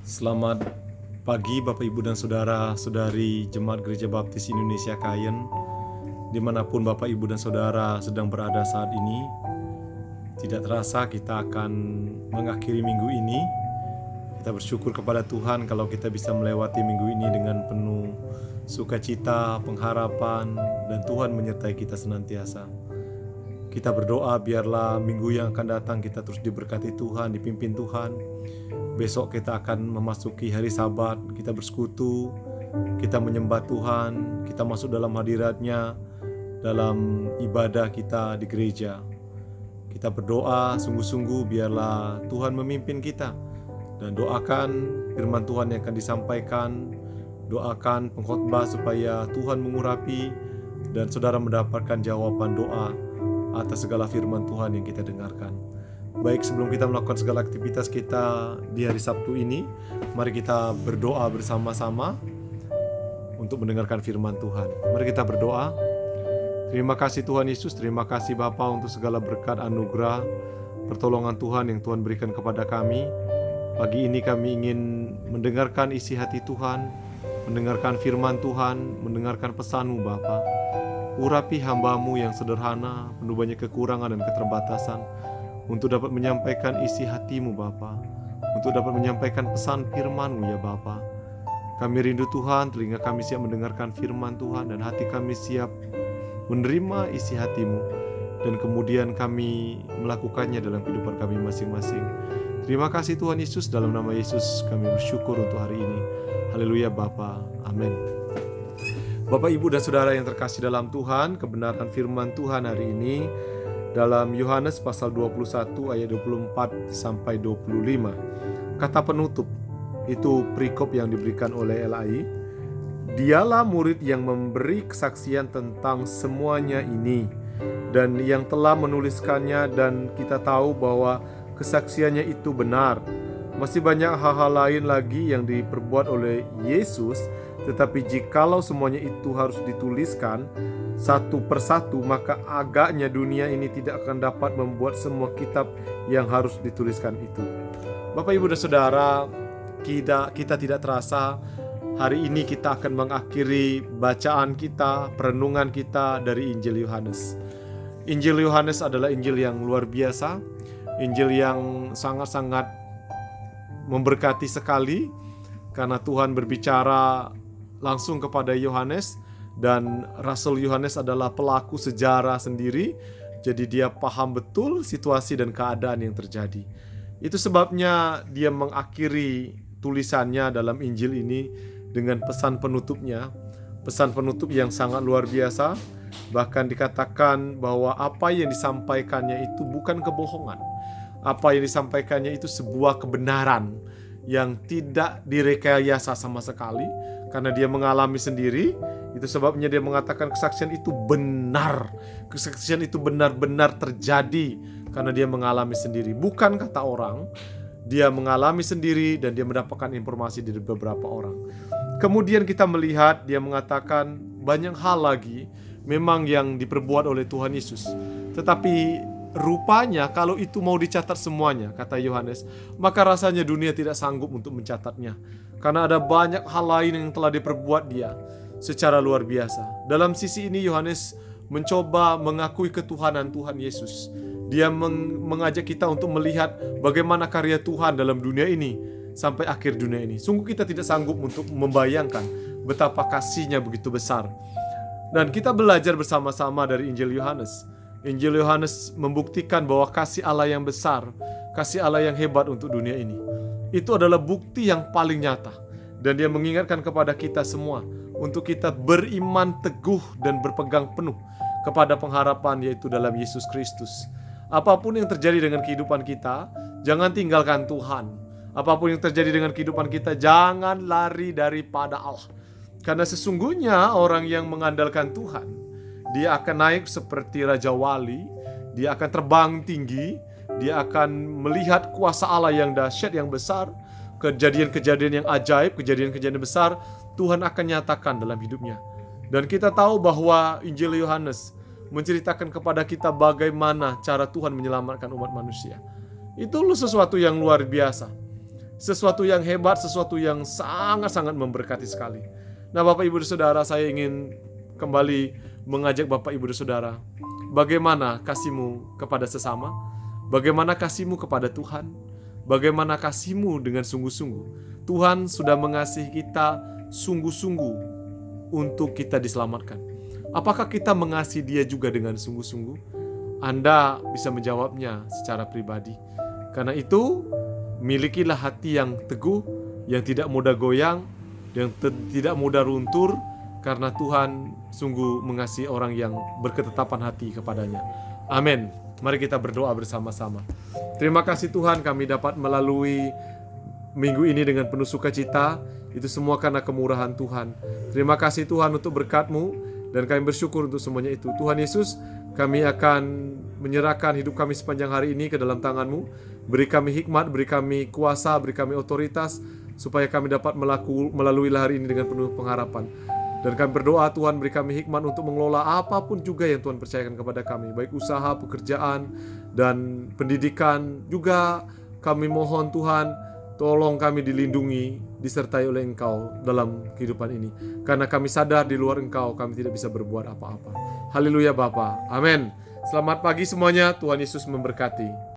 Selamat pagi Bapak Ibu dan Saudara-saudari Jemaat Gereja Baptis Indonesia Kayen, dimanapun Bapak Ibu dan Saudara sedang berada saat ini. Tidak terasa kita akan mengakhiri minggu ini. Kita bersyukur kepada Tuhan kalau kita bisa melewati minggu ini dengan penuh sukacita, pengharapan, dan Tuhan menyertai kita senantiasa. Kita berdoa biarlah minggu yang akan datang kita terus diberkati Tuhan, dipimpin Tuhan. Besok kita akan memasuki hari Sabat, kita bersekutu, kita menyembah Tuhan, kita masuk dalam hadirat-Nya, dalam ibadah kita di gereja. Kita berdoa sungguh-sungguh biarlah Tuhan memimpin kita. Dan doakan firman Tuhan yang akan disampaikan, doakan pengkhotbah supaya Tuhan mengurapi dan saudara mendapatkan jawaban doa atas segala firman Tuhan yang kita dengarkan. Baik, sebelum kita melakukan segala aktivitas kita di hari Sabtu ini, mari kita berdoa bersama-sama untuk mendengarkan firman Tuhan. Mari kita berdoa. Terima kasih Tuhan Yesus, terima kasih Bapa untuk segala berkat anugerah, pertolongan Tuhan yang Tuhan berikan kepada kami. Pagi ini kami ingin mendengarkan isi hati Tuhan, mendengarkan firman Tuhan, mendengarkan pesan-Mu Bapa. Urapi hamba-Mu yang sederhana, penuh banyak kekurangan dan keterbatasan, untuk dapat menyampaikan isi hati-Mu Bapa, untuk dapat menyampaikan pesan firman-Mu ya Bapa. Kami rindu Tuhan, telinga kami siap mendengarkan firman Tuhan, dan hati kami siap menerima isi hati-Mu, dan kemudian kami melakukannya dalam kehidupan kami masing-masing. Terima kasih Tuhan Yesus, dalam nama Yesus kami bersyukur untuk hari ini. Haleluya Bapa, amin. Bapak, Ibu, dan Saudara yang terkasih dalam Tuhan, kebenaran firman Tuhan hari ini dalam Yohanes pasal 21 ayat 24 sampai 25. Kata penutup itu perikop yang diberikan oleh LAI. Dialah murid yang memberi kesaksian tentang semuanya ini dan yang telah menuliskannya, dan kita tahu bahwa kesaksiannya itu benar. Masih banyak hal-hal lain lagi yang diperbuat oleh Yesus, tetapi jikalau semuanya itu harus dituliskan satu persatu, maka agaknya dunia ini tidak akan dapat membuat semua kitab yang harus dituliskan itu. Bapak, Ibu, dan Saudara, kita tidak terasa hari ini kita akan mengakhiri bacaan kita, perenungan kita dari Injil Yohanes. Injil Yohanes adalah Injil yang luar biasa, Injil yang sangat-sangat memberkati sekali, karena Tuhan berbicara langsung kepada Yohanes. Dan Rasul Yohanes adalah pelaku sejarah sendiri, jadi dia paham betul situasi dan keadaan yang terjadi. Itu sebabnya dia mengakhiri tulisannya dalam Injil ini dengan pesan penutupnya, pesan penutup yang sangat luar biasa. Bahkan dikatakan bahwa apa yang disampaikannya itu bukan kebohongan, apa yang disampaikannya itu sebuah kebenaran yang tidak direkayasa sama sekali, karena dia mengalami sendiri. Itu sebabnya dia mengatakan kesaksian itu benar. Kesaksian itu benar-benar terjadi karena dia mengalami sendiri. Bukan kata orang, dia mengalami sendiri dan dia mendapatkan informasi dari beberapa orang. Kemudian kita melihat dia mengatakan banyak hal lagi memang yang diperbuat oleh Tuhan Yesus. Tetapi rupanya kalau itu mau dicatat semuanya, kata Yohanes, maka rasanya dunia tidak sanggup untuk mencatatnya. Karena ada banyak hal lain yang telah diperbuat dia secara luar biasa. Dalam sisi ini Yohanes mencoba mengakui ketuhanan Tuhan Yesus. Dia mengajak kita untuk melihat bagaimana karya Tuhan dalam dunia ini sampai akhir dunia ini. Sungguh kita tidak sanggup untuk membayangkan betapa kasih-Nya begitu besar. Dan kita belajar bersama-sama dari Injil Yohanes. Injil Yohanes membuktikan bahwa kasih Allah yang besar, kasih Allah yang hebat untuk dunia ini, itu adalah bukti yang paling nyata. Dan dia mengingatkan kepada kita semua untuk kita beriman teguh dan berpegang penuh kepada pengharapan, yaitu dalam Yesus Kristus. Apapun yang terjadi dengan kehidupan kita, jangan tinggalkan Tuhan. Apapun yang terjadi dengan kehidupan kita, jangan lari daripada Allah. Karena sesungguhnya orang yang mengandalkan Tuhan, dia akan naik seperti Raja Wali, dia akan terbang tinggi, dia akan melihat kuasa Allah yang dahsyat, yang besar, kejadian-kejadian yang ajaib, kejadian-kejadian besar Tuhan akan nyatakan dalam hidupnya. Dan kita tahu bahwa Injil Yohanes menceritakan kepada kita bagaimana cara Tuhan menyelamatkan umat manusia. Itu sesuatu yang luar biasa. sesuatu yang hebat, sesuatu yang sangat-sangat memberkati sekali. Nah, Bapak Ibu dan Saudara, saya ingin kembali mengajak Bapak Ibu dan Saudara, bagaimana kasih-Mu kepada sesama? Bagaimana kasih-Mu kepada Tuhan? Bagaimana kasih-Mu dengan sungguh-sungguh? Tuhan sudah mengasihi kita sungguh-sungguh untuk kita diselamatkan. Apakah kita mengasihi Dia juga dengan sungguh-sungguh? Anda bisa menjawabnya secara pribadi. Karena itu, milikilah hati yang teguh, yang tidak mudah goyang, yang tidak mudah runtuh, karena Tuhan sungguh mengasihi orang yang berketetapan hati kepadanya. Amin. Mari kita berdoa bersama-sama. Terima kasih Tuhan, kami dapat melalui minggu ini dengan penuh sukacita. Itu semua karena kemurahan Tuhan. Terima kasih Tuhan untuk berkat-Mu, dan kami bersyukur untuk semuanya itu. Tuhan Yesus, kami akan menyerahkan hidup kami sepanjang hari ini ke dalam tangan-Mu. Beri kami hikmat, beri kami kuasa, beri kami otoritas, supaya kami dapat melalui hari ini dengan penuh pengharapan. Dan kami berdoa Tuhan beri kami hikmat untuk mengelola apapun juga yang Tuhan percayakan kepada kami, baik usaha, pekerjaan, dan pendidikan. Juga kami mohon Tuhan, tolong kami dilindungi, disertai oleh Engkau dalam kehidupan ini. Karena kami sadar di luar Engkau kami tidak bisa berbuat apa-apa. Haleluya Bapa. Amin. Selamat pagi semuanya. Tuhan Yesus memberkati.